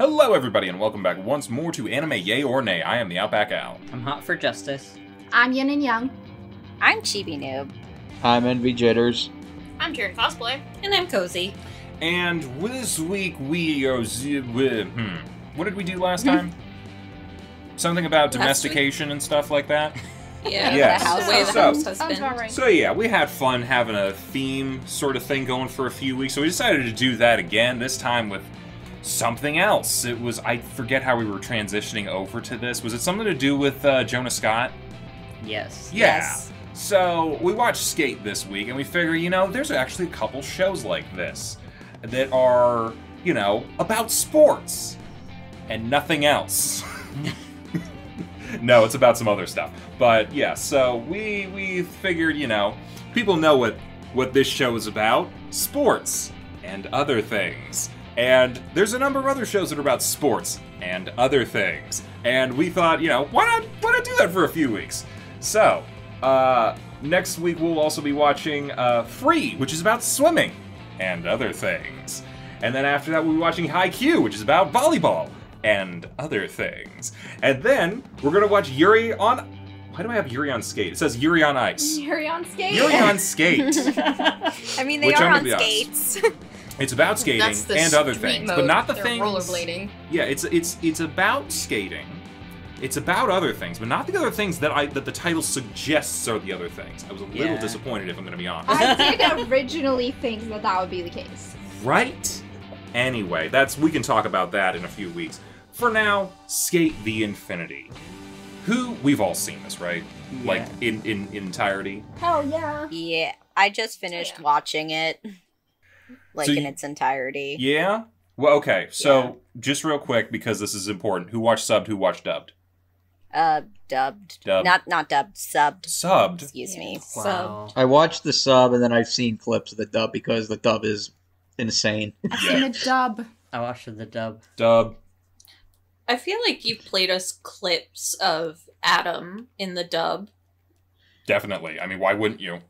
Hello everybody and welcome back once more to Anime Yay or Nay. I am TheOutbackAl. I'm hot for justice. I'm Yin&Jung. I'm Chibi Noob. I'm Envy Jitters. I'm CheerandCosplay. And I'm Kozi. And this week we are... What did we do last time? Something about domestication and stuff like that? Yeah, Yes. the way the house has Sounds been. about right. So yeah, we had fun having a theme sort of thing going for a few weeks, so we decided to do that again, this time with something else. It was, I forget how we were transitioning over to this. Was it something to do with Jonah Scott? Yes. Yeah. Yes. So we watched Sk8 this week, and we figure, you know, there's actually a couple shows like this that are, you know, about sports and nothing else. No, it's about some other stuff. But yeah, so we figured, you know, people know what this show is about. Sports and other things. And there's a number of other shows that are about sports and other things. And we thought, you know, why not do that for a few weeks? So, next week we'll also be watching Free, which is about swimming and other things. And then after that we'll be watching Haikyuu, which is about volleyball and other things. And then we're gonna watch Yuri on... Why do I have Yuri on Skate? It says Yuri on Ice. Yuri on Skate. Yuri on Skate. I mean, they Which are I'm on gonna be honest. skates. It's about skating That's the and other street things, mode. but not the They're things. rollerblading. Yeah, it's about skating. It's about other things, but not the other things that the title suggests are the other things. I was a little Yeah. disappointed, if I'm going to be honest. I did originally think that would be the case. Right? Anyway, we can talk about that in a few weeks. For now, Sk8 the Infinity. Who we've all seen this, right? Yeah. Like in entirety. Hell yeah. Yeah, I just finished watching it. Like, So in you- its entirety. Yeah? Well, okay. So, just real quick, because this is important. Who watched subbed, who watched dubbed? Dubbed. Dubbed. Not dubbed, subbed. Subbed? Excuse me. Wow. I watched the sub and then I've seen clips of the dub because the dub is insane. I've seen a dub. I watched the dub. Dub. I feel like you played us clips of Adam in the dub. Definitely. I mean, why wouldn't you?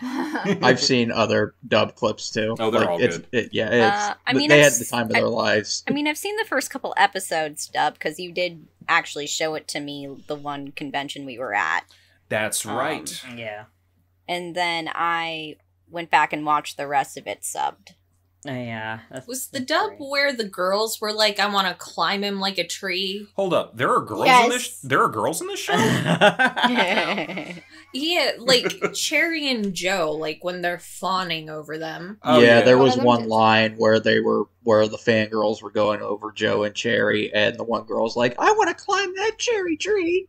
I've seen other dub clips too. Oh, they're all good. I mean, they I've had the time of their lives. I mean, I've seen the first couple episodes dubbed because you did actually show it to me the one convention we were at. That's right. Yeah. And then I went back and watched the rest of it subbed. Yeah. Was the dub where the girls were like, I want to climb him like a tree? Hold up. There are girls in Yes. this. There are girls in this show. Yeah, like Cherry and Joe, like when they're fawning over them. Oh, yeah, there One was of them one did. line where the fangirls were going over Joe and Cherry, and the one girl's like, "I want to climb that cherry tree."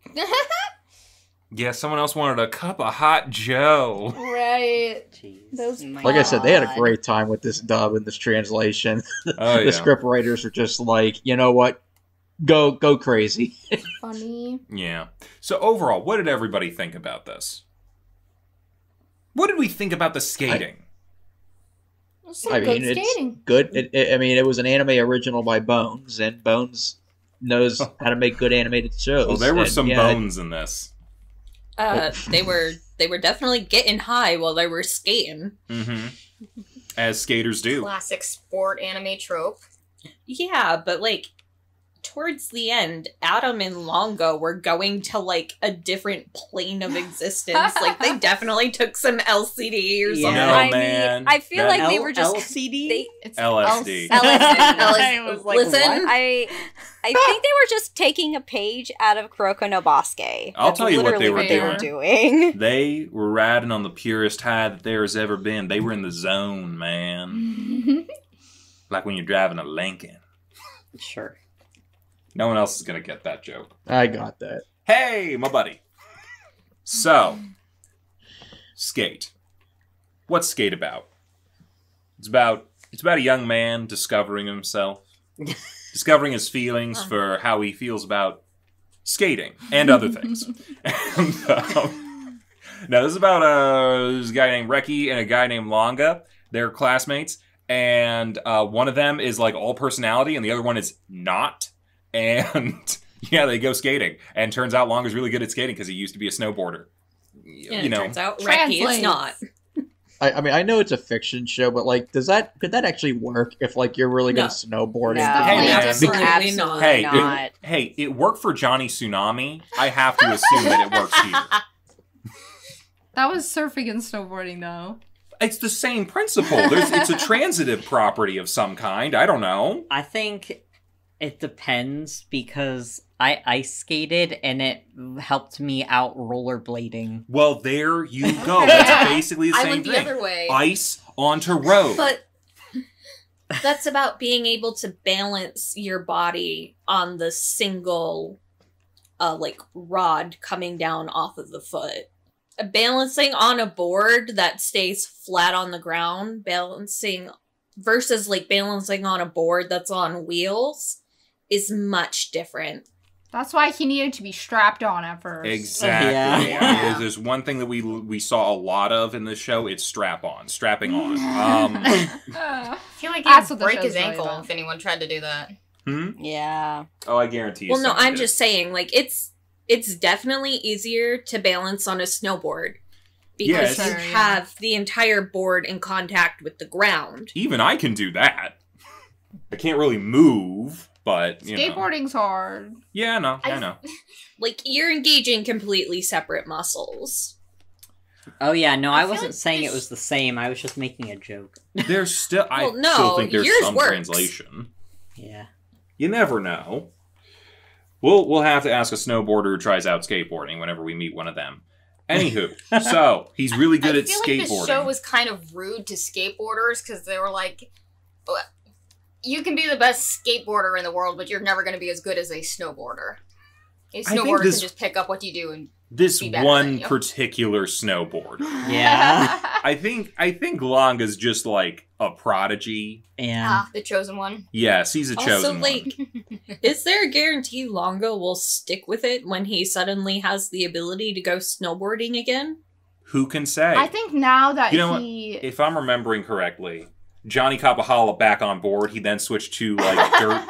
Yeah, someone else wanted a cup of hot Joe. Right. Jeez. Those My Like I said, they had a God. great time with this dub and this translation. Oh yeah. The script writers are just like, you know what, go crazy. funny. Yeah. So overall, what did everybody think about this? What did we think about the skating? Some I good mean, it's skating. good. It was an anime original by Bones, and Bones knows how to make good animated shows. Well, there were and, some yeah, bones in this. They were definitely getting high while they were skating. Mm-hmm. As skaters do. Classic sport anime trope. Yeah, but like towards the end, Adam and Longo were going to like a different plane of existence. Like they definitely took some LCD or Yeah. something. No, I man. mean, I feel That- like they were just LCD? they- It's LSD. I was like, Listen, what? I think they were just taking a page out of Kuroko no Basket. I'll That's tell you what they literally were doing. They were riding on the purest high that there has ever been. They were in the zone, man. Like when you're driving a Lincoln. Sure. No one else is going to get that joke. I got that. Hey, my buddy. So, Sk8. What's Sk8 about? It's about a young man discovering himself, discovering his feelings for how he feels about skating and other things. And, now, this is about a guy named Reki and a guy named Longa. They're classmates, and one of them is like all personality, and the other one is not. And yeah, they go skating, and turns out Longa's really good at skating because he used to be a snowboarder. And You know, it turns out Reki is Translate. not. I mean, I know it's a fiction show, but like, could that actually work if like you're really good No. at snowboarding? No, Hey, man. absolutely not. Hey, not. it worked for Johnny Tsunami. I have to assume that it works here. That was surfing and snowboarding, though. It's the same principle. It's a transitive property of some kind. I don't know. I think it depends because I ice skated and it helped me out rollerblading. Well, there you go. That's basically the I same went the thing. other way. Ice onto road. But that's about being able to balance your body on the single, rod coming down off of the foot. Balancing on a board that stays flat on the ground, versus balancing on a board that's on wheels is much different. That's why he needed to be strapped on at first. Exactly. Yeah. I mean, there's one thing that we saw a lot of in this show. It's strapping on. I feel like That's he'd what the break show's his really ankle about. if anyone tried to do that. Yeah. Oh, I guarantee you. Well, no, someone I'm did. just saying, it's definitely easier to balance on a snowboard because Yes. you have the entire board in contact with the ground. Even I can do that. I can't really move, but you know. Skateboarding's hard. Yeah, no, I know. You're engaging completely separate muscles. Oh yeah, no, I feel wasn't like saying it this- was the same. I was just making a joke. There's still. Well, I no, still think there's yours some works. translation. Yeah. You never know. We'll have to ask a snowboarder who tries out skateboarding whenever we meet one of them. Anywho, so he's really good at I feel skateboarding. like the show was kind of rude to skateboarders because they were like, you can be the best skateboarder in the world, but you're never going to be as good as a snowboarder. A think snowboarder this- can just pick up what you do and This be better one than you. particular snowboarder. Yeah. I think Longa's just like a prodigy. Yeah. the chosen one. Yes, he's a chosen one. Is there a guarantee Longo will stick with it when he suddenly has the ability to go snowboarding again? Who can say? I think now that You know he... If I'm remembering correctly, Johnny Kapahala back on board. He then switched to like dirt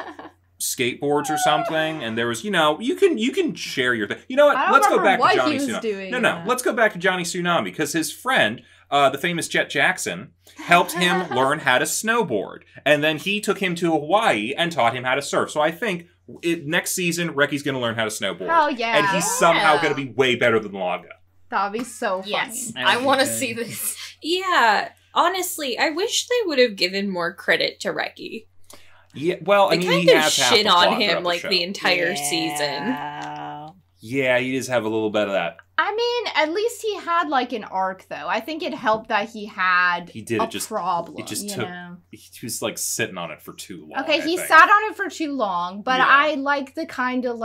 skateboards or something, and there was, you can share your thing. You know what? I don't Let's go remember back what to Johnny he was Tsunami. doing, No, yeah. let's go back to Johnny Tsunami because his friend, the famous Jet Jackson, helped him learn how to snowboard, and then he took him to Hawaii and taught him how to surf. So I think next season, Reki's going to learn how to snowboard, Hell yeah. and he's somehow going to be way better than Longa. That would be so funny. Yes, That I would be want to good. see this. Yeah, honestly, I wish they would have given more credit to Reki. Yeah, well, I They mean, kind he of has half shit the plot on him throughout like show. the entire season. Yeah, he does have a little bit of that. I mean, at least he had like an arc, though. I think it helped that he had He did a it just- problem. it just you took- know? He was like sitting on it for too long. Okay, I he think. sat on it for too long, but Yeah. I like the kind of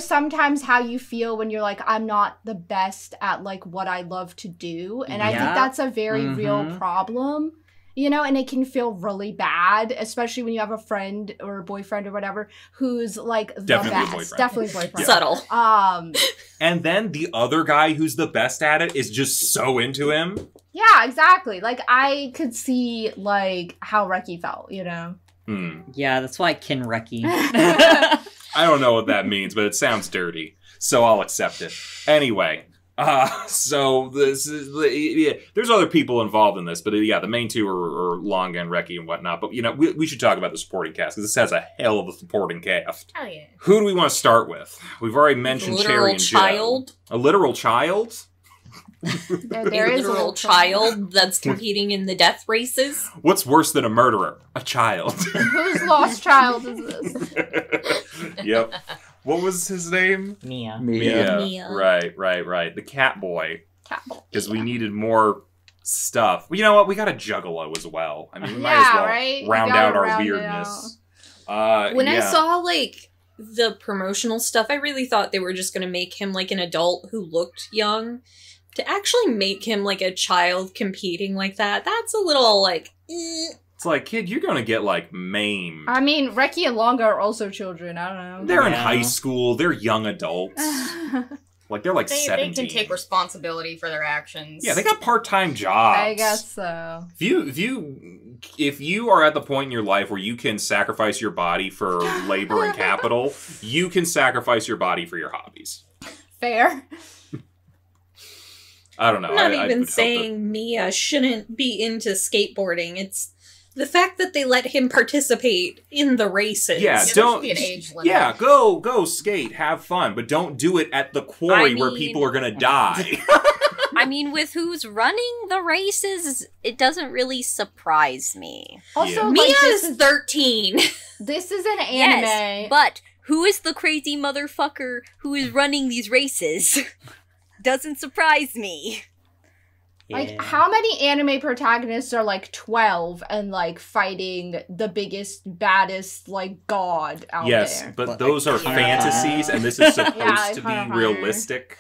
sometimes how you feel when you're like, I'm not the best at like what I love to do. And I think Yeah. that's a very real Mhm. problem, and it can feel really bad, especially when you have a friend or a boyfriend or whatever who's like the Definitely a best. boyfriend. Definitely a boyfriend. Subtle. And then the other guy who's the best at it is just so into him. Yeah, exactly. Like I could see like how Reki felt, Yeah, that's why Kin Reki. I don't know what that means, but it sounds dirty, so I'll accept it. Anyway, so this is there's other people involved in this, but yeah, the main two are Longa and Reki and whatnot. But we should talk about the supporting cast because this has a hell of a supporting cast. Oh yeah. Who do we want to start with? We've already mentioned Cherry Literal and Joe. child. A literal child? There A is a literal child that's competing in the death races. What's worse than a murderer? A child. Whose lost child is this? Yep. What was his name? Mia. Mia. Mia. Right. The cat boy. Catboy. Because we needed more stuff. Well, you know what? We got a juggalo as well. I mean, we might Yeah, as well right? We round gotta out our round it weirdness. When I yeah. saw the promotional stuff, I really thought they were just going to make him like an adult who looked young. To actually make him like a child competing like that's a little It's like, kid, you're going to get like maimed. I mean, Reki and Longa are also children. I don't know. They're in Yeah. high school. They're young adults. Like, they're like They 17. can take responsibility for their actions. Yeah, they got part-time jobs. I guess so. If you are at the point in your life where you can sacrifice your body for labor and capital, you can sacrifice your body for your hobbies. Fair. I don't know. I'm not I even would hope saying Mia shouldn't be into skateboarding. It's the fact that they let him participate in the races. Yeah, there don't. should be an age limit. Yeah, go skate, have fun, but don't do it at the quarry where people are gonna die. I mean, with who's running the races, it doesn't really surprise me. Also, Yeah. like, Mia this is 13. This is an anime. Yes, but who is the crazy motherfucker who is running these races? Doesn't surprise me. Like, Yeah. how many anime protagonists are like 12 and like fighting the biggest, baddest like god out Yes, there? but But those are yeah. fantasies, and this is supposed Yeah, to Hunter x be Hunter. realistic.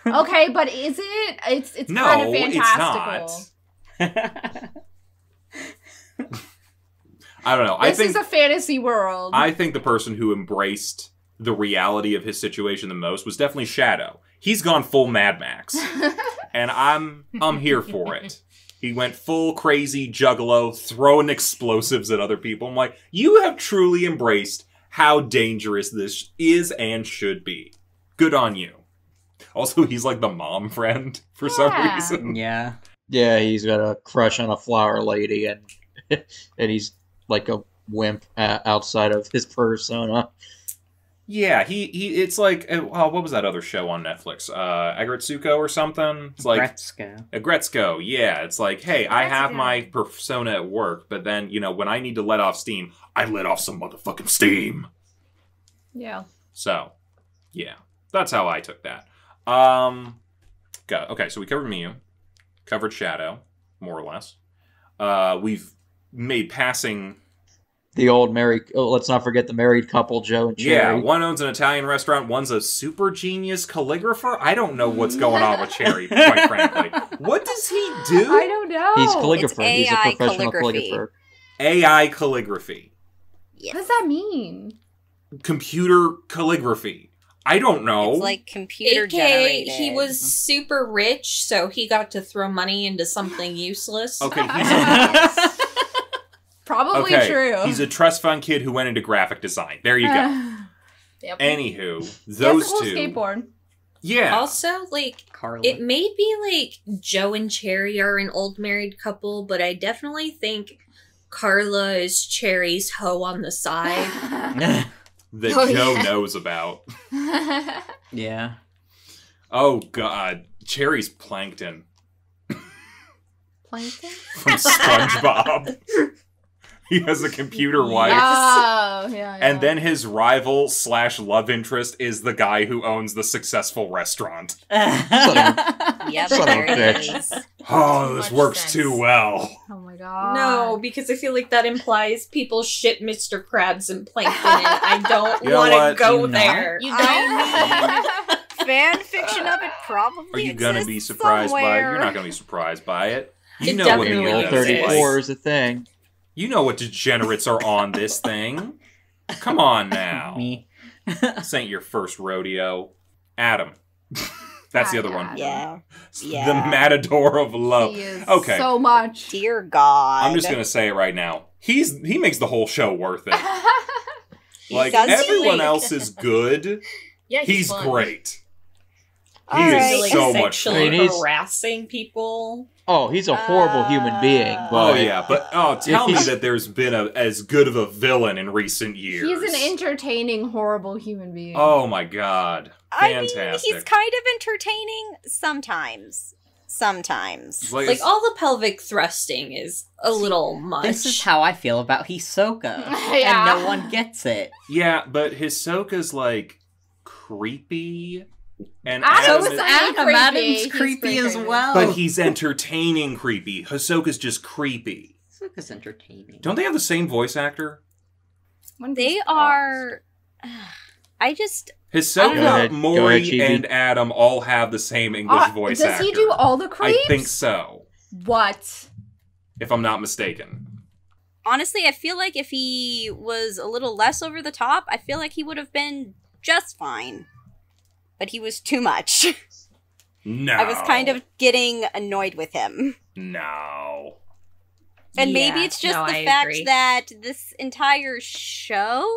Okay, but is it? It's No, kind of it's fantastical. not. I don't know. This is a fantasy world. I think the person who embraced the reality of his situation the most was definitely Shadow. He's gone full Mad Max, and I'm here for it. He went full crazy juggalo, throwing explosives at other people. I'm like, you have truly embraced how dangerous this is and should be. Good on you. Also, he's like the mom friend for some Yeah. reason. Yeah. Yeah, he's got a crush on a flower lady, and and he's like a wimp outside of his persona. Yeah, he it's like, what was that other show on Netflix? Agretsuko or something? It's like Gretzko. Gretzko, yeah. It's like, hey, I have Gretzko. my persona at work, but then, you know, when I need to let off steam, I let off some motherfucking steam. yeah. So, yeah. That's how I took that. Okay, so we covered Miyu. Covered Shadow, more or less. We've made passing... The old married. Oh, let's not forget the married couple, Joe and Cherry. Yeah, one owns an Italian restaurant, one's a super genius calligrapher. I don't know what's going on with Cherry, quite frankly. What does he do? I don't know. He's calligrapher. It's He's a AI professional calligraphy. calligrapher. AI calligraphy. Yes. What does that mean? Computer calligraphy. I don't know. It's like computer AKA, generated. he was super rich, so he got to throw money into something useless. Okay, he's Probably okay, true. he's a trust fund kid who went into graphic design. There you go. Yep. Anywho, He has those a cool two. skateboard. Yeah. Also, like, Carla. it may be like Joe and Cherry are an old married couple, but I definitely think Carla is Cherry's hoe on the side. that Oh, Joe yeah. knows about. Yeah. Oh, God. Cherry's Plankton Plankton? from SpongeBob. He has a computer wife. Oh, yeah. And then his rival / love interest is the guy who owns the successful restaurant. Yep, Son of a there it bitch. is. Oh, Too this much works sense. too well. Oh my god. No, because I feel like that implies people shit Mr. Krabs and Plankton, and I don't You know want what? to go You not? there. You don't fan fiction of it probably Are you gonna be exists surprised by it? somewhere. You're not gonna be surprised by it. You It know what definitely Mio is. does. 34 Like. is a thing. You know what degenerates are on this thing. Come on now. Me. This ain't your first rodeo. Adam. That's the other one. Yeah. The Yeah. matador of love. He is Okay. so much. Dear God. I'm just gonna say it right now. He makes the whole show worth it. Like does everyone like- else is good. Yeah, He's fun. great. All He right. is like so much sexually fun. I mean, he's- harassing people. Oh, he's a horrible human being. Oh, Oh But yeah, but tell me that there's been as good of a villain in recent years. He's an entertaining, horrible human being. Oh my god. I mean, Fantastic. he's kind of entertaining sometimes. Sometimes. Like, all the pelvic thrusting is a little much. This is how I feel about Hisoka. Yeah. And no one gets it. Yeah, but Hisoka's like creepy, and Adam Adam is is- Adam. Adam's He's creepy pretty as creepy. well. but he's entertaining creepy. Hisoka's just creepy. Hisoka's entertaining. Don't they have the same voice actor? One of They these are. I just. Go Hisoka, ahead, Mori, Chibi. and Adam all have the same English voice does actor. he do all the creeps? I think so, What? if I'm not mistaken. Honestly, I feel like if he was a little less over the top, I feel like he would have been just fine. But he was too much. No. I was kind of getting annoyed with him. No. And Yeah, maybe it's just no, the I fact agree. that this entire show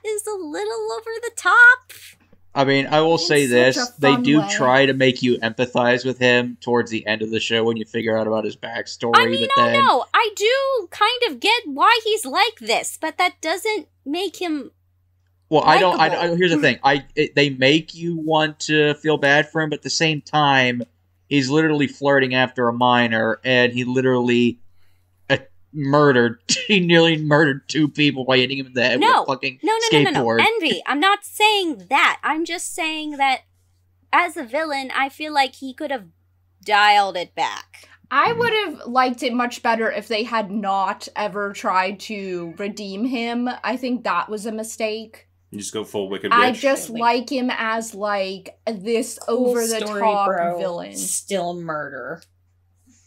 is a little over the top. I mean, I will say such this. a They fun do way. try to make you empathize with him towards the end of the show when you figure out about his backstory. I mean, but then, no, I do kind of get why he's like this, but that doesn't make him. well, likable. here's the thing. They make you want to feel bad for him, but at the same time, he's literally flirting after a minor, and he literally he nearly murdered 2 people by hitting him in the head with a fucking skateboard. No. Envy. I'm not saying that. I'm just saying that as a villain, I feel like he could have dialed it back. I would have liked it much better if they had not ever tried to redeem him. I think that was a mistake. You just go full Wicked Witch. I just like him as, like, this over-the-top villain. Still murder.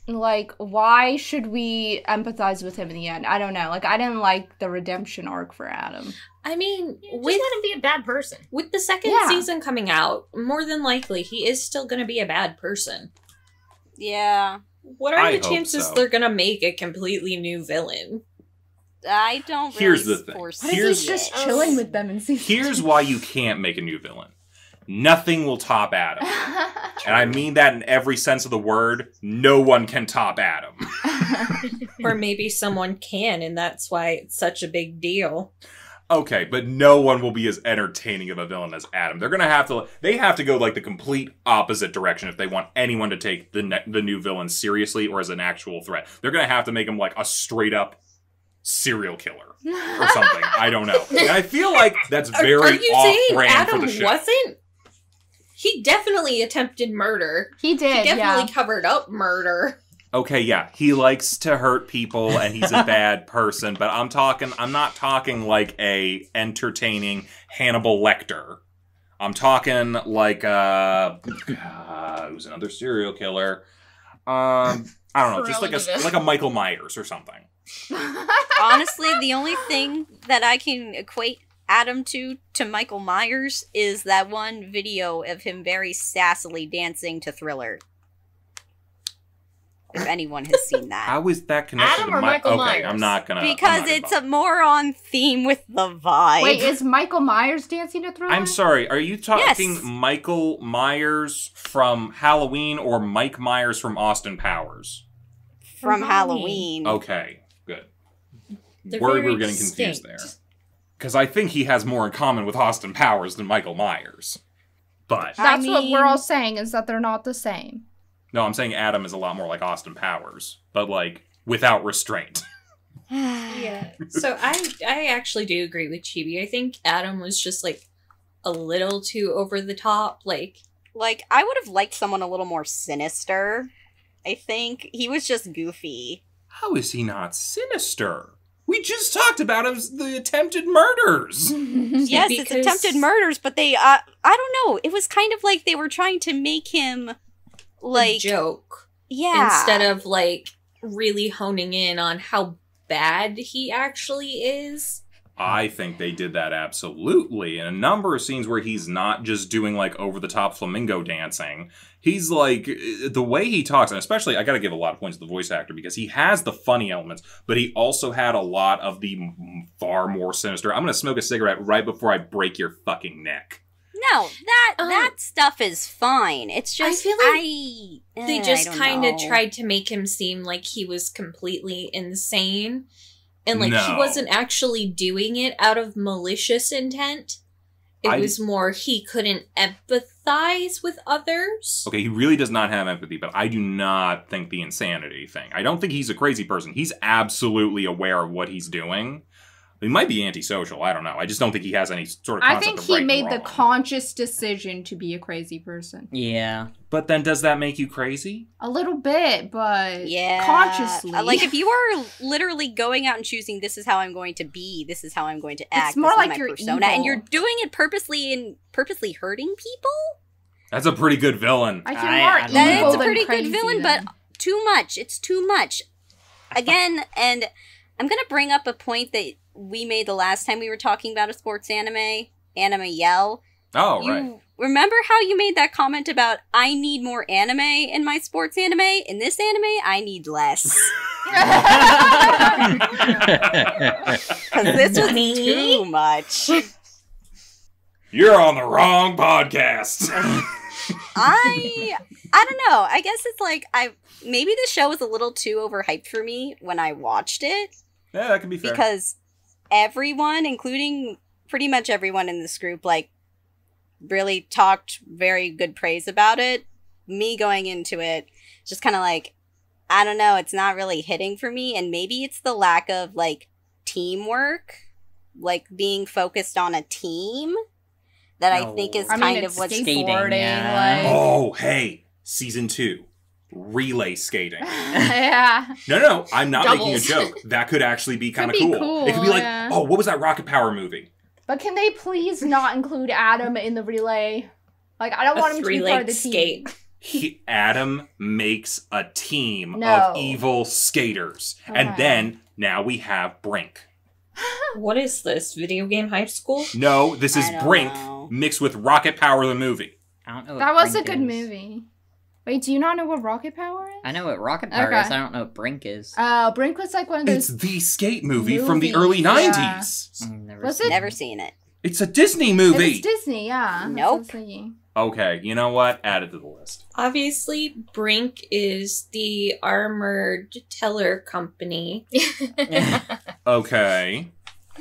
Like, why should we empathize with him in the end? I don't know. Like, I didn't like the redemption arc for Adam. I mean, Just let him be a bad person. with the second season coming out, more than likely he is still going to be a bad person. Yeah. What are I the hope chances so. they're going to make a completely new villain? I don't really Here's the thing. foresee What if Here's- he's just it. chilling with them in season Here's why you can't make a new villain. Nothing will top Adam. And I mean that in every sense of the word. No one can top Adam. Or maybe someone can, and that's why it's such a big deal. Okay, but no one will be as entertaining of a villain as Adam. They're gonna have to. They have to go like the complete opposite direction if they want anyone to take the new villain seriously or as an actual threat. They're gonna have to make him like a straight up serial killer or something. I don't know. And I feel like that's very Are you saying off-brand Adam for the show. wasn't? He definitely attempted murder. He did, He definitely yeah. covered up murder. Okay, yeah, he likes to hurt people and he's a bad person, but I'm not talking like a entertaining Hannibal Lecter. I'm talking like who's another serial killer? I don't know, just like a Michael Myers or something. Honestly, the only thing that I can equate Adam to Michael Myers is that one video of him very sassily dancing to Thriller. If anyone has seen that. How is that connected Adam to or Michael Okay, Myers? I'm not gonna... Because it's a more on theme with the vibe. Wait, is Michael Myers dancing to Thriller? I'm sorry, are you talking Yes. Michael Myers from Halloween or Mike Myers from Austin Powers? From Halloween. Okay, good. They're Worried we very were getting confused distinct. there. Because I think he has more in common with Austin Powers than Michael Myers. But, That's I what we're mean- all saying, is that they're not the same. no, I'm saying Adam is a lot more like Austin Powers, but like, without restraint. Yeah. So I actually do agree with Chibi. I think Adam was just like a little too over the top. Like, I would have liked someone a little more sinister. I think he was just goofy. How is he not sinister? We just talked about the attempted murders. Yes, it's because- attempted murders, but they, I don't know. It was kind of like they were trying to make him, like, a joke. yeah. Instead of like really honing in on how bad he actually is. I think they did that absolutely. In a number of scenes where he's not just doing like over-the-top flamingo dancing. He's like, the way he talks, and especially, I gotta give a lot of points to the voice actor because he has the funny elements, but he also had a lot of the far more sinister, I'm gonna smoke a cigarette right before I break your fucking neck. No, that stuff is fine. It's just, feel like they just kind of tried. tried to make him seem like he was completely insane. And like he No. wasn't actually doing it out of malicious intent. It was more he couldn't empathize with others. Okay, he really does not have empathy, but I do not think the insanity thing. I don't think he's a crazy person. He's absolutely aware of what he's doing. He might be antisocial. I don't know. I just don't think he has any sort of I concept think of he right and made the wrong. conscious decision to be a crazy person. Yeah. But then does that make you crazy? A little bit, but Yeah. consciously. Like, if you are literally going out and choosing, this is how I'm going to be, this is how I'm going to act, more this like is my you're persona, and evil. you're doing it purposely and purposely hurting people? That's a pretty good villain. I I- feel I more don't evil know. It's a than pretty crazy good villain, then. but too much. It's too much. Again, and I'm gonna bring up a point that we made the last time we were talking about a sports anime Yell. Oh, You right. remember how you made that comment about, I need more anime in my sports anime? In this anime, I need less. Because this was too much. You're on the wrong podcast. I don't know. I guess it's like maybe the show was a little too overhyped for me when I watched it. Yeah, that can be fair. Because everyone, including pretty much everyone in this group, like, really talked very good praise about it. Me going into it, just kind of like, I don't know, it's not really hitting for me, and maybe it's the lack of, like, teamwork, like, being focused on a team, that I think is kind of what's... skateboarding, yeah. like... Oh, hey, season 2. Relay skating. Yeah. No, I'm not making a Doubles. joke. That could actually be kind of Could be cool. cool, It could be like, yeah. oh, what was that Rocket Power movie? But can they please not include Adam in the relay? Like, I don't want him to be part of the team. skate. Adam makes a team No. of evil skaters. And Okay. then, now we have Brink. What is this? Video game high school? No, this is I don't Brink know. mixed with Rocket Power the movie. I don't know what That was a Brink good is. movie. Wait, do you not know what Rocket Power is? I know what Rocket Power Okay. is. I don't know what Brink is. Brink was like one of It's those... the skate movie from the early Movies, yeah. 90s. Never Was seen it? Never seen it. It's a Disney It movie. was Disney, yeah. That's what I Nope. was thinking. Okay, you know what? Add it to the list. Obviously, Brink is the armored teller company. Okay.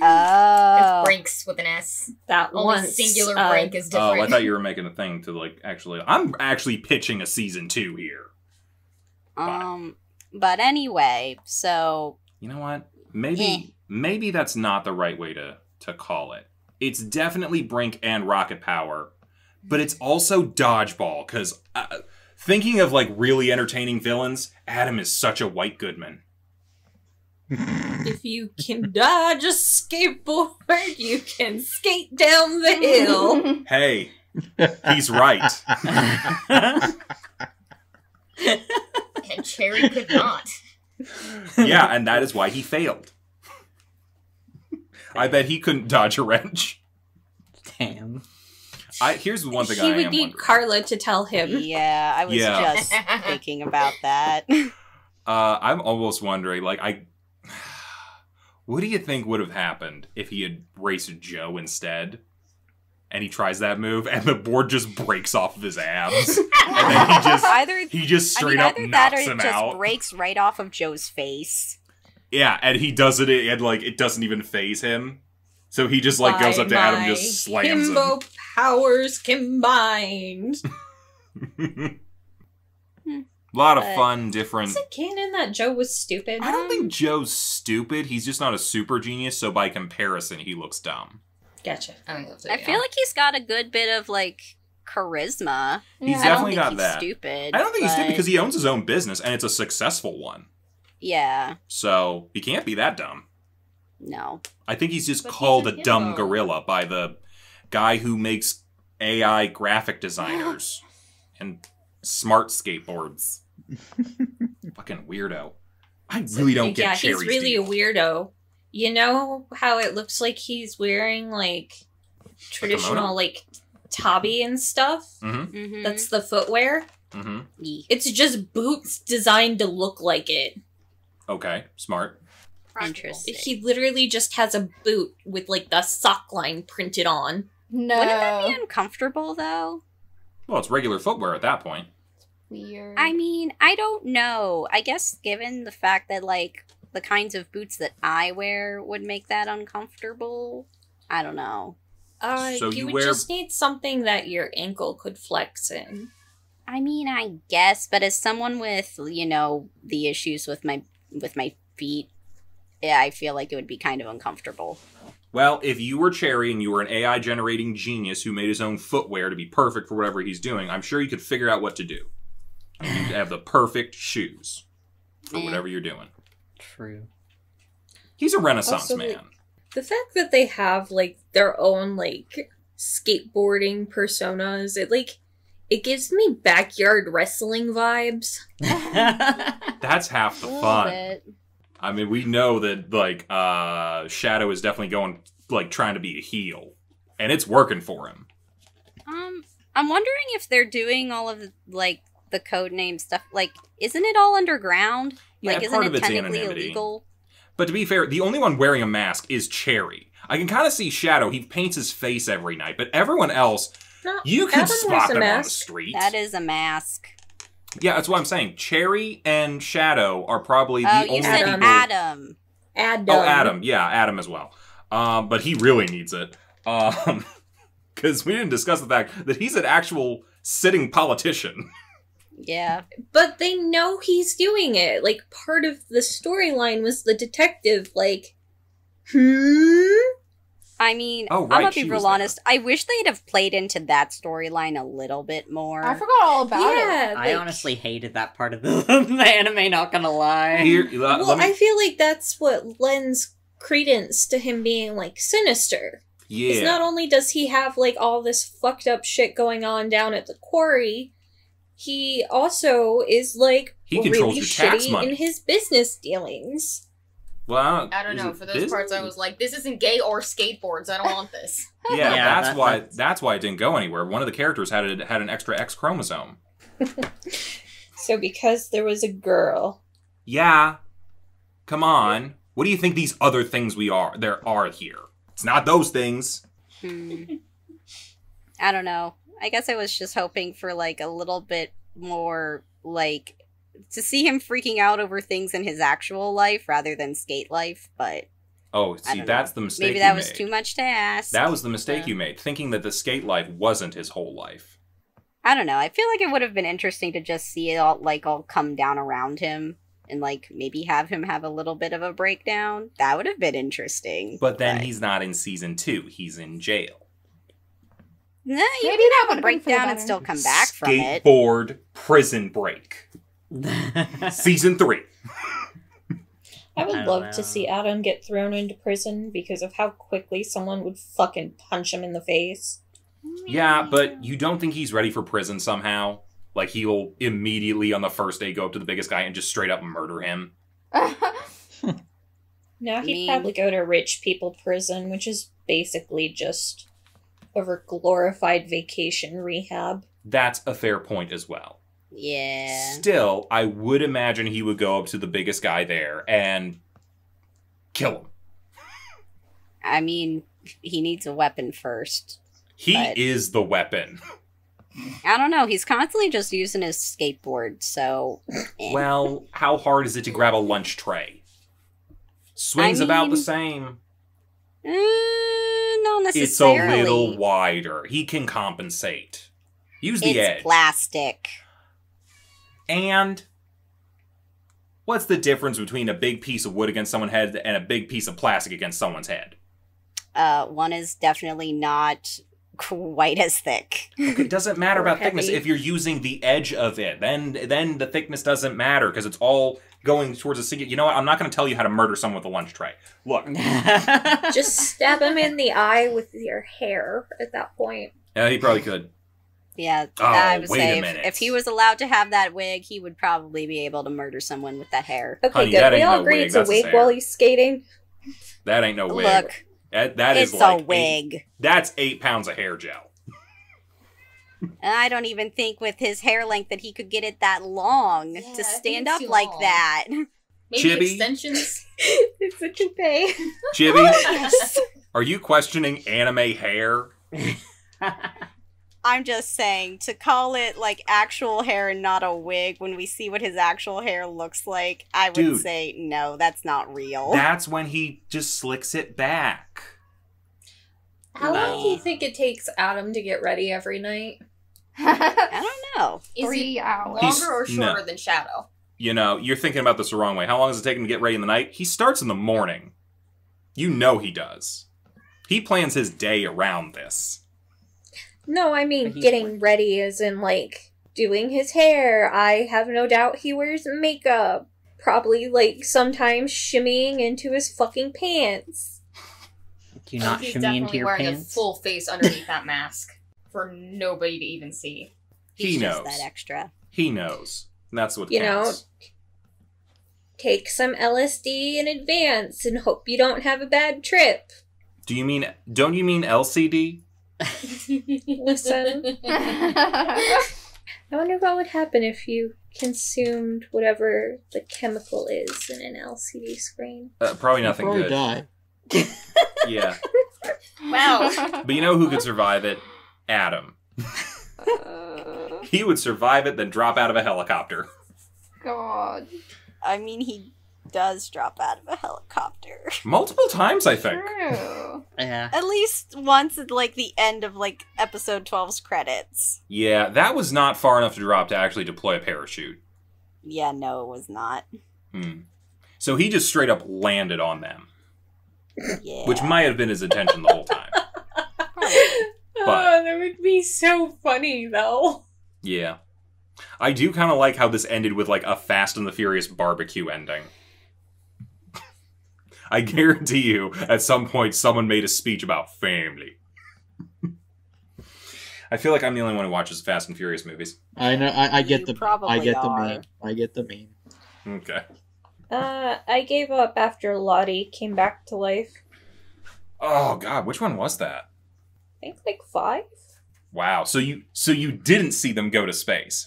Oh. It's Brinks with an S. That Only once singular Brink is different. Oh, I thought you were making a thing to, like, actually... I'm actually pitching a season 2 here. But anyway, so... You know what? Maybe that's not the right way to call it. It's definitely Brink and Rocket Power, but it's also Dodgeball, because thinking of, like, really entertaining villains, Adam is such a White Goodman. If you can dodge a skateboard, you can skate down the hill. Hey, he's right. And Cherry could not. Yeah, and that is why he failed. I bet he couldn't dodge a wrench. Damn. Here's the one thing He I would am need wondering. Carla to tell him. Yeah, I was Yeah. just thinking about that. I'm almost wondering, like, what do you think would have happened if he had raced Joe instead? And he tries that move, and the board just breaks off of his abs. And then he just straight up either that or knocks it him just out. breaks right off of Joe's face. Yeah, and he does it, and, like, it doesn't even phase him. So he just, like, goes up to Adam and just slams Himbo powers combined. him. A lot of But- fun, different... Is it canon that Joe was stupid? I don't think Joe's stupid. He's just not a super genius, so by comparison, he looks dumb. Gotcha. I feel like he's got a good bit of, like, charisma. He's I definitely don't got think that. he's stupid. I don't think he's stupid but- because he owns his own business, and it's a successful one. Yeah, So he can't be that dumb. no. I think he's just But he's called a a dumb himbo. gorilla by the guy who makes AI graphic designers and smart skateboards. Fucking weirdo. I really don't get Yeah, Cherry's he's really deal. a weirdo. You know how it looks like he's wearing, like, traditional, like, tabi and stuff? Mm-hmm. Mm-hmm. That's the footwear. Mm-hmm. It's just boots designed to look like it. Okay, smart. Interesting. He literally just has a boot with, like, the sock line printed on. No. Wouldn't that be uncomfortable, though? Well, it's regular footwear at that point. Weird. I mean, I don't know. I guess given the fact that, like, the kinds of boots that I wear would make that uncomfortable, I don't know. So you you would wear- just need something that your ankle could flex in. I mean, I guess, but as someone with, you know, the issues with my feet, yeah, I feel like it would be kind of uncomfortable. Well, if you were Cherry and you were an AI generating genius who made his own footwear to be perfect for whatever he's doing, I'm sure you could figure out what to do. You'd have the perfect shoes for Eh. whatever you're doing. True. He's a Renaissance Also, man. The fact that they have, like, their own, like, skateboarding personas, it gives me backyard wrestling vibes. That's half the A little fun. bit. I mean, we know that, like, Shadow is definitely going, like, trying to be a heel. And it's working for him. I'm wondering if they're doing all of, like, the codename stuff. Like, isn't it all underground? Yeah, Like, isn't part it of it's technically anonymity. illegal? But to be fair, the only one wearing a mask is Cherry. I can kind of see Shadow. He paints his face every night, but everyone else, No, you can Adam spot wears a them on the mask. street. That is a mask. Yeah, that's what I'm saying. Cherry and Shadow are probably the Oh, only you said people. Adam. Adam. Oh, Adam. Yeah, Adam as well. But he really needs it. Because we didn't discuss the fact that he's an actual sitting politician. Yeah. But they know he's doing it. Like, part of the storyline was the detective, like, I mean, Oh, I'm right, gonna she be was real there. honest. I wish they'd have played into that storyline a little bit more. I forgot all about it. yeah. I like- honestly hated that part of the anime, not gonna lie. Here, Well, let me, I feel like that's what lends credence to him being, like, sinister. Because yeah. not only does he have, like, all this fucked up shit going on down at the quarry, he also is, like, He controls really your tax shitty money. in his business dealings. Well, I don't is know. it For those business? parts, I was like, this isn't gay or skateboards. I don't want this. Yeah, Yeah, that's why it didn't go anywhere. One of the characters had an extra X chromosome. So because there was a girl. Yeah. Come on. What do you think these other things there are here? It's not those things. I don't know. I guess I was just hoping for like a little bit more like to see him freaking out over things in his actual life rather than skate life, but Oh, I see, don't that's know. the mistake Maybe you that was made. too much to ask. That was the mistake Yeah. you made, thinking that the skate life wasn't his whole life. I don't know. I feel like it would have been interesting to just see it all come down around him and like maybe have him have a little bit of a breakdown. That would have been interesting. But then he's not in season 2. He's in jail. Nah, you Maybe can that have a would've been for the breakdown and better. still come back from it. Skateboard prison break. Season 3. I would I don't love know. to see Adam get thrown into prison because of how quickly someone would fucking punch him in the face. Yeah, but you don't think he's ready for prison somehow? Like he'll immediately on the first day go up to the biggest guy and just straight up murder him? No, he'd mean- probably go to rich people prison, which is basically just a glorified vacation rehab. That's a fair point as well. Yeah. Still, I would imagine he would go up to the biggest guy there and kill him. I mean, he needs a weapon first. He But- is the weapon. I don't know. He's constantly just using his skateboard, so. Well, how hard is it to grab a lunch tray? Swings I about the mean- same. Not It's a necessarily. little wider. He can compensate. Use the It's edge. plastic. And what's the difference between a big piece of wood against someone's head and a big piece of plastic against someone's head? One is definitely not quite as thick. Okay, it doesn't matter Or about thickness heavy. if you're using the edge of it. Then the thickness doesn't matter because it's all going towards a single. You know what? I'm not going to tell you how to murder someone with a lunch tray. Look, Just stab him in the eye with your hair at that point. yeah, he probably could. Yeah, Oh, I would wait say a minute. if he was allowed to have that wig, he would probably be able to murder someone with that hair. Okay, Honey, good. that We ain't all no agree wig, it's a that's his wig hair. while he's skating. That ain't no wig. Look, That is it's like a wig. That's 8 pounds of hair gel. And I don't even think with his hair length that he could get it that long Yeah, I to think stand it's up too like long. that. Maybe Chibi? extensions. It's a toupee. Jibby, are you questioning anime hair? I'm just saying, to call it like actual hair and not a wig when we see what his actual hair looks like, I would Dude. say no, that's not real. That's when he just slicks it back. How long do you No. think it takes Adam to get ready every night? I don't know. Is he 3 hours. longer or no. shorter than Shadow? You know, you're thinking about this the wrong way. How long does it take him to get ready in the night? He starts in the morning. You know he does. He plans his day around this. No, I mean But he's getting ready as in, like, doing his hair. I have no doubt he wears makeup. Probably, like, sometimes shimmying into his fucking pants. Do you not He's shimmy into definitely your wearing pants? a full face underneath that mask for nobody to even see. He He's just knows. that extra. He knows. And that's what You know, counts. take some LSD in advance and hope you don't have a bad trip. Don't you mean LCD? Listen, I wonder what would happen if you consumed whatever the chemical is in an LCD screen. Probably nothing Probably good. die. Yeah. Wow. But you know who could survive it? Adam. He would survive it, then drop out of a helicopter. God. I mean, he does drop out of a helicopter. Multiple times, I think. True. Yeah. At least once at, like, the end of, like, episode 12's credits. Yeah, that was not far enough to drop to actually deploy a parachute. Yeah, no, it was not. So he just straight up landed on them. Yeah. Which might have been his intention the whole time. Oh, that would be so funny, though. Yeah. I do kind of like how this ended with, like, a Fast and the Furious barbecue ending. I guarantee you, at some point, someone made a speech about family. I feel like I'm the only one who watches Fast and Furious movies. I know. I get You the. probably I get the are. meme. I get the meme. Okay. I gave up after Lottie came back to life. Oh, God, which one was that? I think like 5? Wow. So you didn't see them go to space.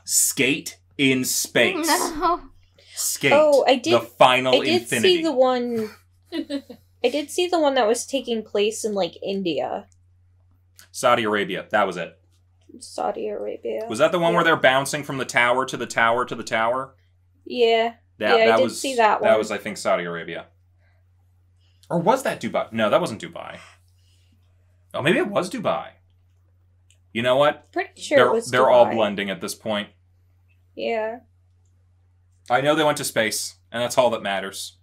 Skate in space. No. Skate. Oh, I did. The final I did infinity. see the one. I did see the one that was taking place in like India, Saudi Arabia. That was it. Saudi Arabia. Was that the one Yeah. where they're bouncing from the tower to the tower to the tower? Yeah. That, Yeah, I that did was, see that That one. was, I think, Saudi Arabia. Or was that Dubai? No, that wasn't Dubai. Oh, maybe it was Dubai. You know what? Pretty sure it was. They're all Dubai. blending at this point. Yeah. I know they went to space, and that's all that matters.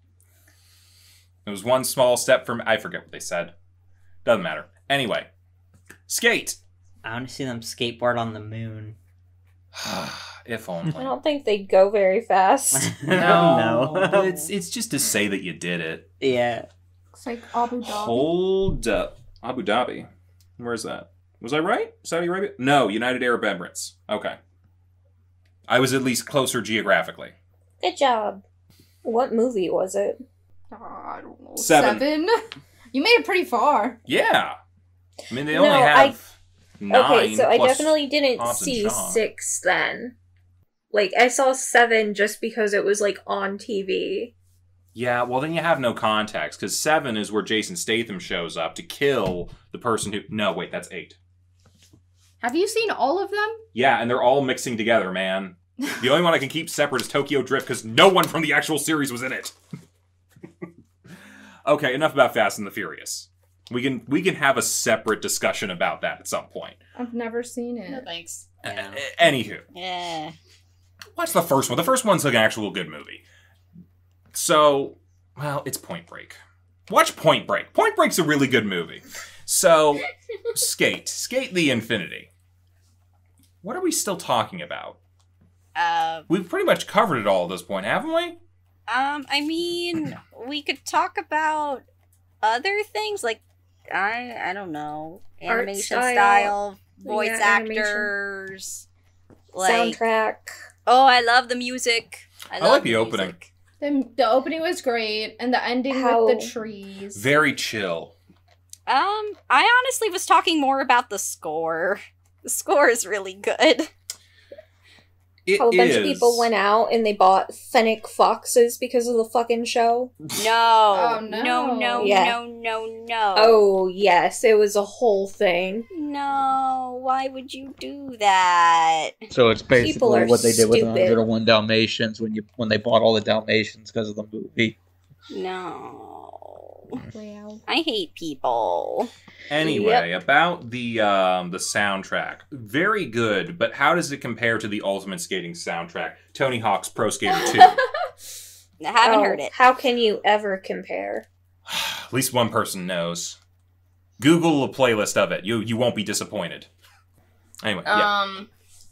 It was one small step from... I forget what they said. Doesn't matter. Anyway. Skate! I want to see them skateboard on the moon. If I only. don't think they'd go very fast. No. But it's just to say that you did it. Yeah. Looks like Abu Dhabi. Hold up. Abu Dhabi. Where's that? Was I right? Saudi Arabia? No, United Arab Emirates. Okay. I was at least closer geographically. Good job. What movie was it? I don't know. 7. You made it pretty far. Yeah. I mean, they No, only have 9. Okay, so I plus definitely didn't Hobbs and see Shaw. 6 then. Like, I saw 7 just because it was, like, on TV. Yeah, well, then you have no context, because 7 is where Jason Statham shows up to kill the person who... No, wait, that's 8. Have you seen all of them? Yeah, and they're all mixing together, man. The only one I can keep separate is Tokyo Drift, because no one from the actual series was in it. Okay, enough about Fast and the Furious. We can have a separate discussion about that at some point. I've never seen it. No thanks. Yeah. Anywho. Yeah. Watch the first one. The first one's an actual good movie. So, well, it's Point Break. Watch Point Break. Point Break's a really good movie. So, Sk8 the Infinity. What are we still talking about? We've pretty much covered it all at this point, haven't we? I mean, we could talk about other things, like, I don't know, Art animation style. style, voice Yeah, animation. actors, like, Soundtrack. oh, I love the music. I love like the opening. music. The opening was great, and the ending How- with the trees. Very chill. I honestly was talking more about the score. The score is really good. It How a bunch of is- people went out and they bought fennec foxes because of the fucking show. No. Oh, no. No, Yeah. no. Oh, yes, it was a whole thing. No, why would you do that? So it's People basically are what they did with stupid. 101 Dalmatians when they bought all the Dalmatians because of the movie. No. Wow. I hate people. Anyway, about the soundtrack. Very good, but how does it compare to the Ultimate Skating soundtrack? Tony Hawk's Pro Skater 2. I haven't heard it. How can you ever compare? At least one person knows. Google a playlist of it. You won't be disappointed. Anyway, yeah.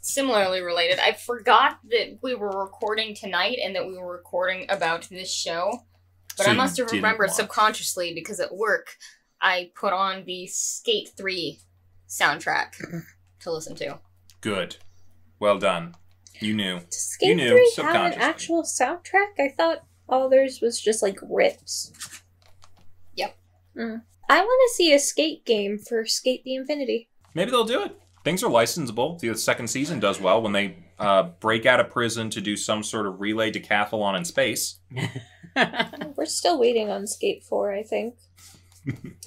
Similarly related, I forgot that we were recording tonight and that we were recording about this show. But So I you must have didn't remembered watch. subconsciously because at work I put on the Sk8 3 soundtrack to listen to. Good. Well done. You knew. Does You Skate knew, 3 have an subconsciously. actual soundtrack? I thought all theirs was just like rips. Yep. I want to see a skate game for Sk8 the Infinity. Maybe they'll do it. things are licensable. The second season does well when they break out of prison to do some sort of relay decathlon in space. We're still waiting on Skate 4, I think.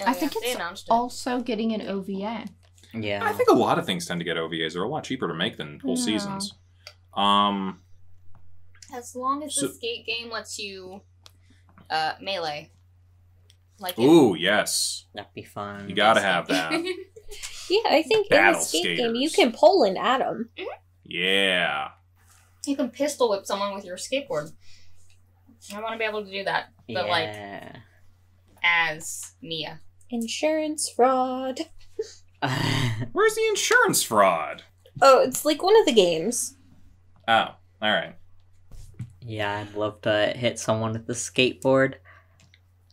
I think they it's announced it. also getting an OVA. Yeah. I think a lot of things tend to get OVAs. They're a lot cheaper to make than whole Yeah. seasons. As long as So- the skate game lets you melee. Like Ooh, yes. That'd be fun. You gotta have that. Yeah, I think in the Battle Skate game you skaters. can pull an atom. Yeah. You can pistol whip someone with your skateboard. I want to be able to do that, but like Yeah. as Mia. Insurance fraud. Where's the insurance fraud? Oh, it's like one of the games. Oh, alright. Yeah, I'd love to hit someone with a skateboard.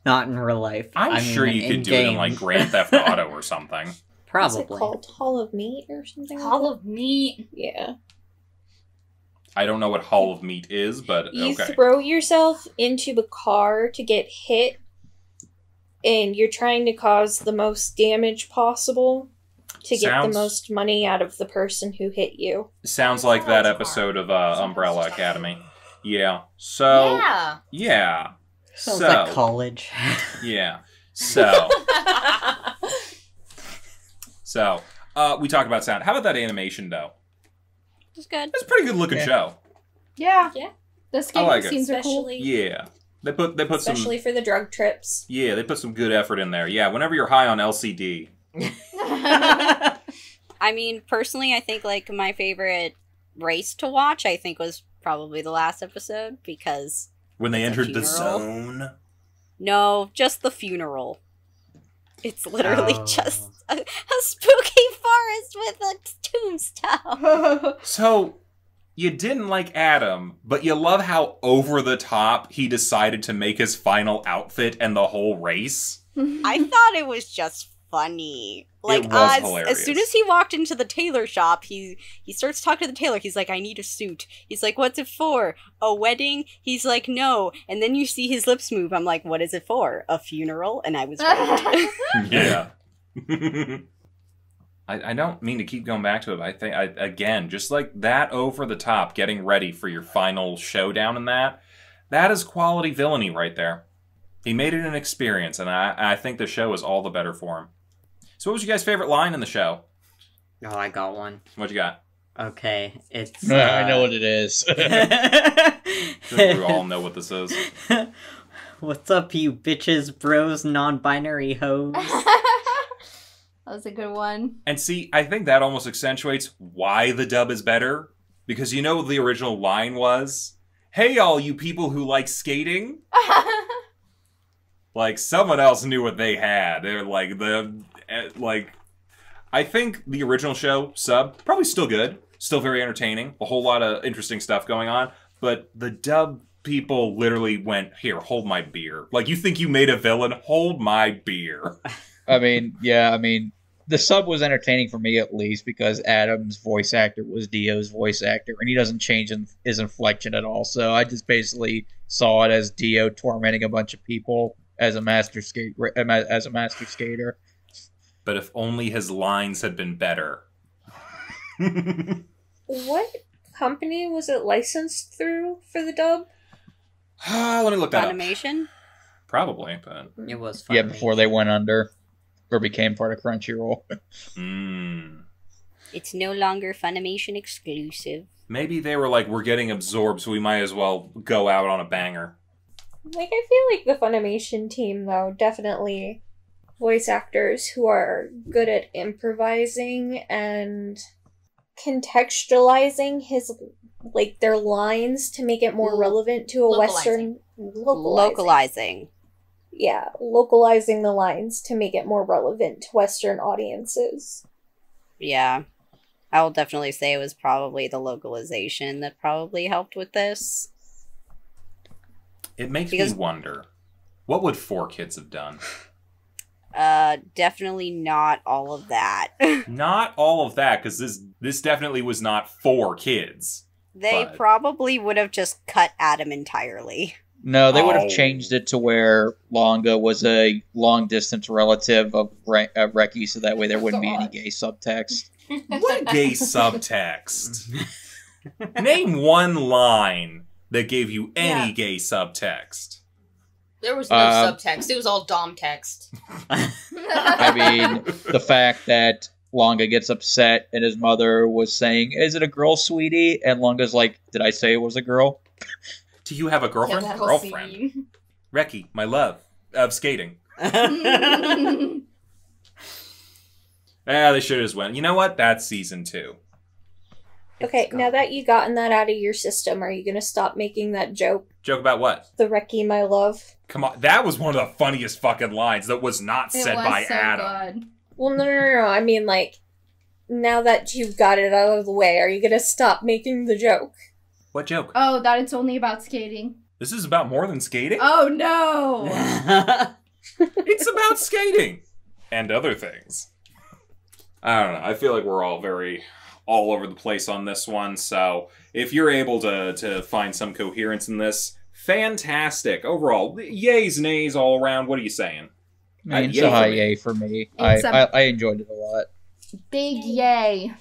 Not in real life. I'm I mean, sure you could do it in like Grand Theft Auto or something. What's it Probably. called? Hall of Meat or something? Hall like of Meat. that? Yeah. I don't know what Hall of Meat is, but You okay. throw yourself into the car to get hit, and you're trying to cause the most damage possible to get Sounds- the most money out of the person who hit you. Sounds like that episode of Umbrella Academy. Yeah. So, yeah. Sounds So, like college. yeah. So, we talked about sound. How about that animation, though? It's good. It's a pretty good looking Yeah. show. Yeah. Yeah. The skating like it. scenes are cool. Especially, Yeah. They put some especially for the drug trips. yeah, they put some good effort in there. Yeah, whenever you're high on LCD. I mean, personally, I think like my favorite race to watch, I think, was probably the last episode because When they It's a entered the funeral. zone. no, just the funeral. It's literally Oh. just a spooky forest with a tombstone. So, you didn't like Adam, but you love how over the top he decided to make his final outfit and the whole race. I thought it was just funny. Like It was as hilarious. soon as he walked into the tailor shop, he starts talking to the tailor. He's like, "I need a suit." He's like, "What's it for? A wedding?" He's like, "No." And then you see his lips move. I'm like, "What is it for? A funeral?" And I was right. Yeah. I don't mean to keep going back to it, but I think, again, just like that over the top, getting ready for your final showdown in that is quality villainy right there. He made it an experience, and I think the show is all the better for him. So what was your guys' favorite line in the show? Oh, I got one. What you got? Okay, it's... I know what it is. We all know what this is. What's up, you bitches, bros, non-binary hoes? That was a good one. And see, I think that almost accentuates why the dub is better. Because you know what the original line was? Hey, all you people who like skating. Like, someone else knew what they had. They're like, I think the original show, sub, probably still good. Still very entertaining. A whole lot of interesting stuff going on. But the dub people literally went, here, hold my beer. Like, you think you made a villain? Hold my beer. I mean, the sub was entertaining for me at least because Adam's voice actor was Dio's voice actor, and he doesn't change his inflection at all. So I just basically saw it as Dio tormenting a bunch of people as a master skater. But if only his lines had been better. What company was it licensed through for the dub? Let me look that up. Animation. Probably, but it was fun. Yeah, before they went under or became part of Crunchyroll. It's no longer Funimation exclusive. Maybe they were like, we're getting absorbed, so we might as well go out on a banger. Like, I feel like the Funimation team, though, definitely voice actors who are good at improvising and contextualizing their lines to make it more relevant to a Western... Localizing. Yeah, localizing the lines to make it more relevant to Western audiences. Yeah. I will definitely say it was probably the localization that probably helped with this. It makes me wonder, what would 4Kids have done? Definitely not all of that. Not all of that, because this definitely was not 4 kids. They but probably would have just cut Adam entirely. No, they would have Oh. changed it to where Longa was a long-distance relative of Reki, so that way there wouldn't be any God. gay subtext. What gay subtext? Name one line that gave you any Yeah. gay subtext. There was no subtext. It was all dom text. I mean, the fact that Longa gets upset and his mother was saying, "Is it a girl, sweetie?" And Longa's like, "Did I say it was a girl?" Do you have a girlfriend? Yeah, that Girlfriend. scene. Reki, my love of skating. They should have just went. You know what? That's season 2. Okay, now that you gotten that out of your system, are you gonna stop making that joke? Joke about what? The Reki, my love. Come on, that was one of the funniest fucking lines that was not It said was by so Adam. good. Well, no. I mean, like, now that you've got it out of the way, are you gonna stop making the joke? What joke? Oh, that it's only about skating. This is about more than skating? Oh no! It's about skating and other things. I don't know. I feel like we're all very all over the place on this one. So if you're able to find some coherence in this, fantastic. Overall, yays, nays all around. What are you saying? I mean, it's Yay a for high me. yay for me. It's I enjoyed it a lot. Big yay.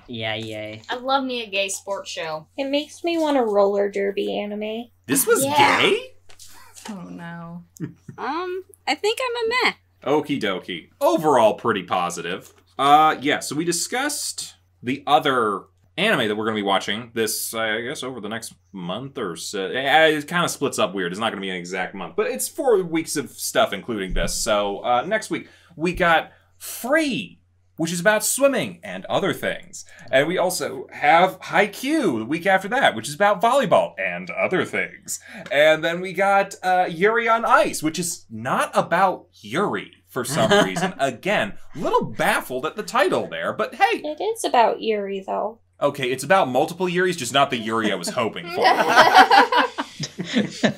Yeah, yay. I love me a gay sports show. It makes me want a roller derby anime. This was Yeah. gay? Oh no. I think I'm a meh. Okie dokie. Overall, pretty positive. Yeah, so we discussed the other anime that we're going to be watching this, I guess, over the next month or so. It kind of splits up weird. It's not going to be an exact month, but it's 4 weeks of stuff, including this. So next week, we got Free, which is about swimming and other things. And we also have Haikyuu the week after that, which is about volleyball and other things. And then we got Yuri on Ice, which is not about Yuri for some reason. Again, a little baffled at the title there, but hey. It is about Yuri, though. Okay, it's about multiple Yuris, just not the Yuri I was hoping for.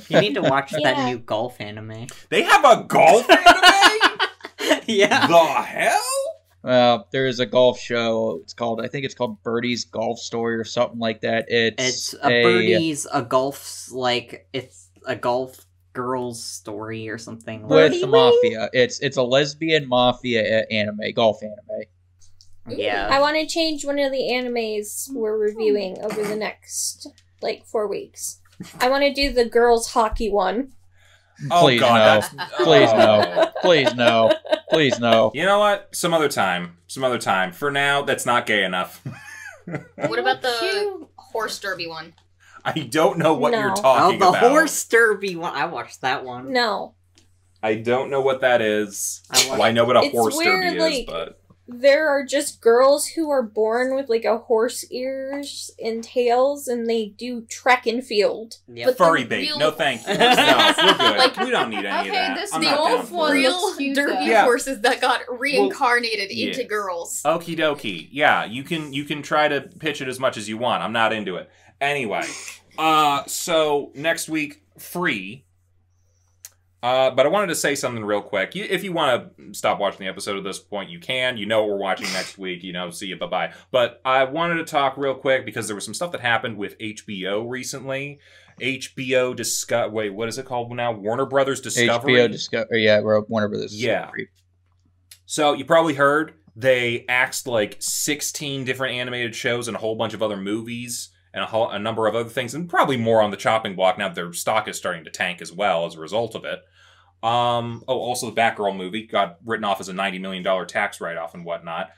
You need to watch Yeah. that new golf anime. They have a golf anime? Yeah. The hell? Oh, There is a golf show. I think it's called Birdie's Golf Story or something like that. It's a birdie's, a golf, it's a golf girl's story or something. with Birdie the Wing? mafia. It's a lesbian mafia anime, golf anime. Yeah. I want to change one of the animes we're reviewing over the next, 4 weeks. I want to do the girls' hockey one. Please no. that's- Please oh. no. Please no. Please no. You know what? Some other time. For now, that's not gay enough. What about the Cute. horse derby one? I don't know what No. you're Oh, talking the about. horse derby one. I watched that one. No. I don't know what that is. I Well, I know what a It's horse where, derby is, like, but... There are just girls who are born with, a horse ears and tails, and they do track and field. Yep. But Furry the bait. real No, thank you. horses- No, we're good. Like- We don't need any of Okay, that. this I'm the not old down for one it. Real looks cute, derby though. Yeah. horses that got reincarnated into yeah. girls. Okie dokie. Yeah, you can try to pitch it as much as you want. I'm not into it. Anyway, so next week, Free. But I wanted to say something real quick. If you want to stop watching the episode at this point, you can. You know what we're watching next week. See you, bye-bye. But I wanted to talk real quick because there was some stuff that happened with HBO recently. HBO Wait, what is it called now? Warner Brothers Discovery? HBO Discovery. Yeah, Warner Brothers. Yeah. Discovery. So you probably heard they axed 16 different animated shows and a whole bunch of other movies and a number of other things, and probably more on the chopping block now that their stock is starting to tank as well as a result of it. Also the Batgirl movie got written off as a $90 million tax write-off and whatnot.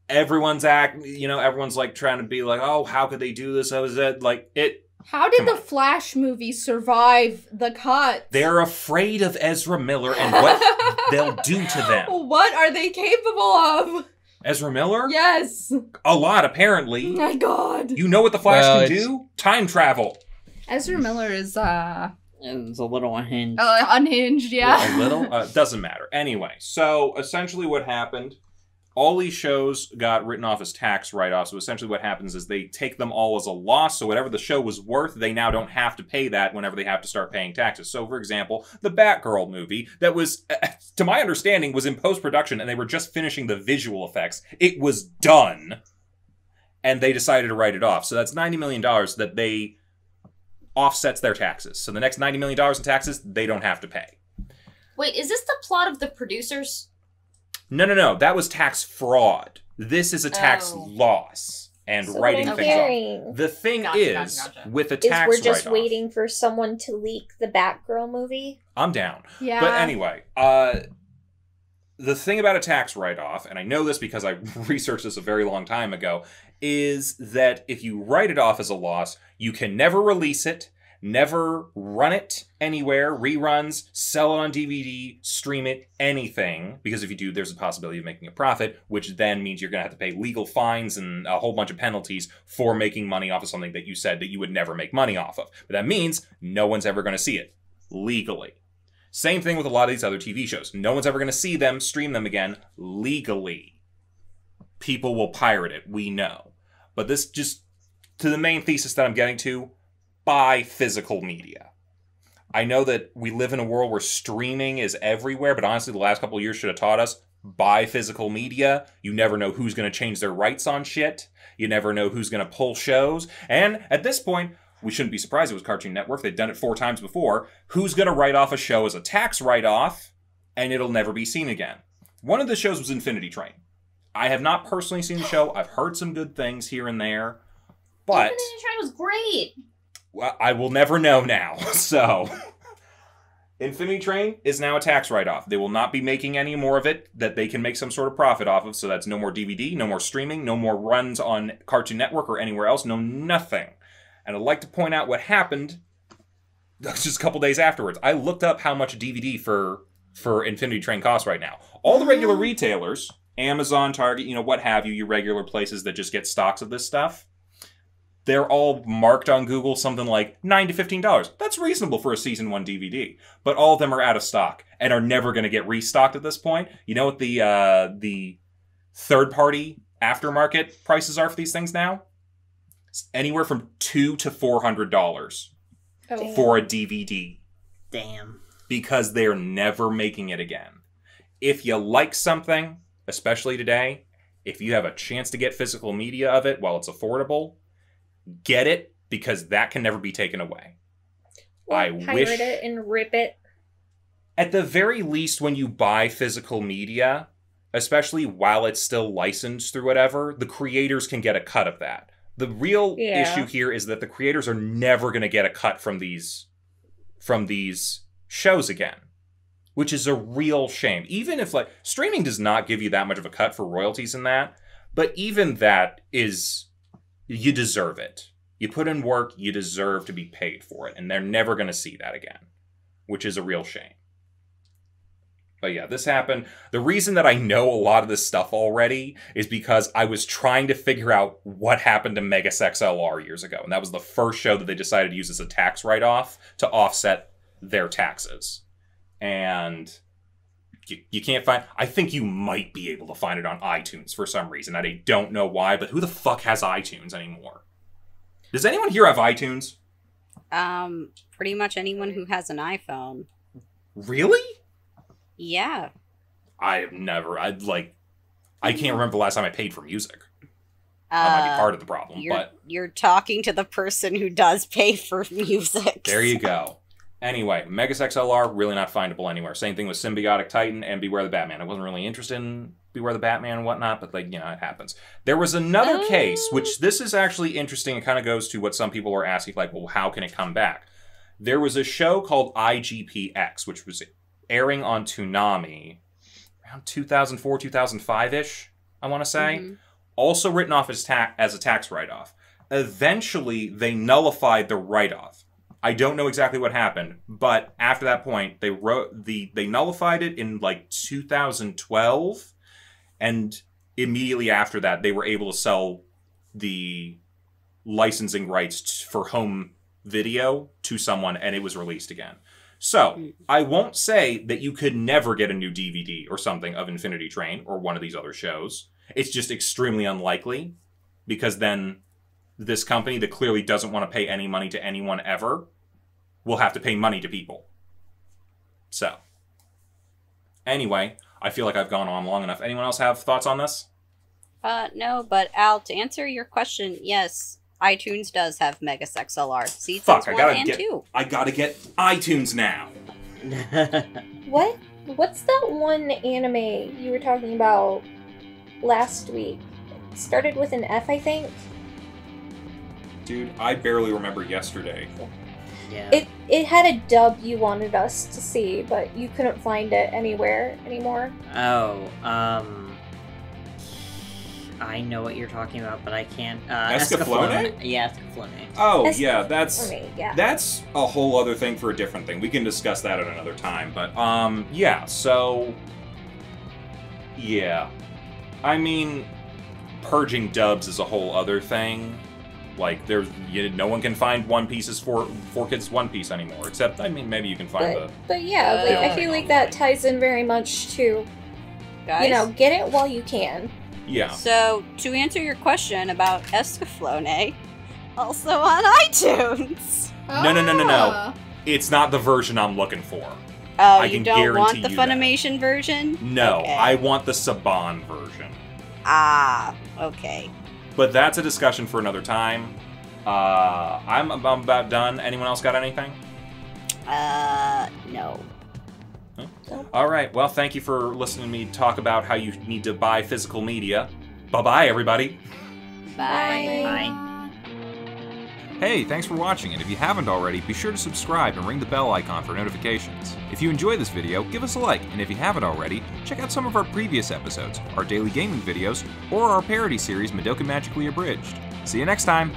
Everyone's trying to be like, oh, how could they do this? How is it How did Come the on. Flash movie survive the cut? They're afraid of Ezra Miller and what they'll do to them. What are they capable of? Ezra Miller? Yes. A lot, apparently. My God. You know what the Flash Well, can do? Time travel. Ezra Miller is It's a little unhinged. unhinged. Yeah. A little? Doesn't matter. Anyway, so essentially what happened, all these shows got written off as tax write-offs. So essentially what happens is they take them all as a loss. So whatever the show was worth, they now don't have to pay that whenever they have to start paying taxes. So for example, the Batgirl movie that was, to my understanding, was in post-production and they were just finishing the visual effects. It was done. And they decided to write it off. So that's $90 million that they offsets their taxes. So the next $90 million in taxes, they don't have to pay. Wait, is this the plot of The Producers? No. That was tax fraud. This is a tax loss and So writing what I'm things hearing off. The thing Gotcha. with a is tax we're just write-off, waiting for someone to leak the Batgirl movie. I'm down. Yeah. But anyway, the thing about a tax write-off, and I know this because I researched this a very long time ago, is that if you write it off as a loss, you can never release it, never run it anywhere, reruns, sell it on DVD, stream it, anything. Because if you do, there's a possibility of making a profit, which then means you're going to have to pay legal fines and a whole bunch of penalties for making money off of something that you said that you would never make money off of. But that means no one's ever going to see it legally. Same thing with a lot of these other TV shows. No one's ever going to see them, stream them again legally. People will pirate it, we know. But this just, to the main thesis that I'm getting to, buy physical media. I know that we live in a world where streaming is everywhere, but honestly, the last couple of years should have taught us, buy physical media. You never know who's going to change their rights on shit. You never know who's going to pull shows. And at this point, we shouldn't be surprised it was Cartoon Network. They've done it 4 times before. Who's going to write off a show as a tax write-off, and it'll never be seen again? One of the shows was Infinity Train. I have not personally seen the show. I've heard some good things here and there. But Infinity Train was great. Well, I will never know now. So, Infinity Train is now a tax write-off. They will not be making any more of it that they can make some sort of profit off of. So that's no more DVD, no more streaming, no more runs on Cartoon Network or anywhere else, no nothing. And I'd like to point out what happened just a couple days afterwards. I looked up how much a DVD for Infinity Train costs right now. All the regular retailers, Amazon, Target, what have you, your regular places that just get stocks of this stuff, they're all marked on Google something like $9 to $15. That's reasonable for a season 1 DVD. But all of them are out of stock and are never going to get restocked at this point. You know what the third-party aftermarket prices are for these things now? It's anywhere from $200 to $400 for a DVD. Damn. Because they're never making it again. If you like something, especially today, if you have a chance to get physical media of it while it's affordable, get it, because that can never be taken away. Or I pirate wish it and rip it. at the very least, when you buy physical media, especially while it's still licensed through whatever, the creators can get a cut of that. The real issue here is that the creators are never going to get a cut from these shows again, which is a real shame. Even if streaming does not give you that much of a cut for royalties in that, but even that is, you deserve it. You put in work, you deserve to be paid for it, and they're never going to see that again, which is a real shame. But yeah, this happened. The reason that I know a lot of this stuff already is because I was trying to figure out what happened to Megas XLR years ago. And that was the first show that they decided to use as a tax write-off to offset their taxes. And you can't find... I think you might be able to find it on iTunes for some reason. I don't know why, but who the fuck has iTunes anymore? Does anyone here have iTunes? Pretty much anyone who has an iPhone. Really? Yeah. I can't remember the last time I paid for music. That might be part of the problem, You're talking to the person who does pay for music. There you go. Anyway, Megas XLR, really not findable anywhere. Same thing with Symbiotic Titan and Beware the Batman. I wasn't really interested in Beware the Batman and whatnot, but it happens. There was another case, which this is actually interesting. It kind of goes to what some people are asking, well, how can it come back? There was a show called IGPX, which was airing on Toonami around 2004, 2005-ish, I want to say. Mm-hmm. Also written off as a tax write-off. Eventually, they nullified the write-off. I don't know exactly what happened, but after that point, they nullified it in 2012, and immediately after that, they were able to sell the licensing rights for home video to someone, and it was released again. So, I won't say that you could never get a new DVD or something of Infinity Train or one of these other shows. It's just extremely unlikely, because then this company that clearly doesn't want to pay any money to anyone ever will have to pay money to people. So, anyway, I feel like I've gone on long enough. Anyone else have thoughts on this? No, but Al, to answer your question, yes, iTunes does have Megas XLR. Seasons Fuck, 1 and 2. I gotta get iTunes now. What's that one anime you were talking about last week? It started with an F, I think. Dude, I barely remember yesterday. Yeah. It had a dub you wanted us to see, but you couldn't find it anywhere anymore. Oh, I know what you're talking about, but I can't. Escaflowne? Yeah, Escaflowne. Oh, Escaflowne, yeah, that's yeah. that's a whole other thing for a different thing. We can discuss that at another time. But yeah. So yeah, I mean, purging dubs is a whole other thing. Like, no one can find One Piece's 4Kids One Piece anymore. Except, I mean, maybe you can find But yeah, like, I feel like that ties in very much to, Guys? get it while you can. Yeah. So, to answer your question about Escaflowne, also on iTunes. No. It's not the version I'm looking for. Oh, I you can don't want the guarantee you that. Funimation version? No, Okay. I want the Saban version. Ah, okay. But that's a discussion for another time. I'm about done. Anyone else got anything? No. All right. Well, thank you for listening to me talk about how you need to buy physical media. Bye-bye, everybody. Bye. Bye. Hey, thanks for watching, and if you haven't already, be sure to subscribe and ring the bell icon for notifications. If you enjoyed this video, give us a like, and if you haven't already, check out some of our previous episodes, our daily gaming videos, or our parody series Madoka Magically Abridged. See you next time!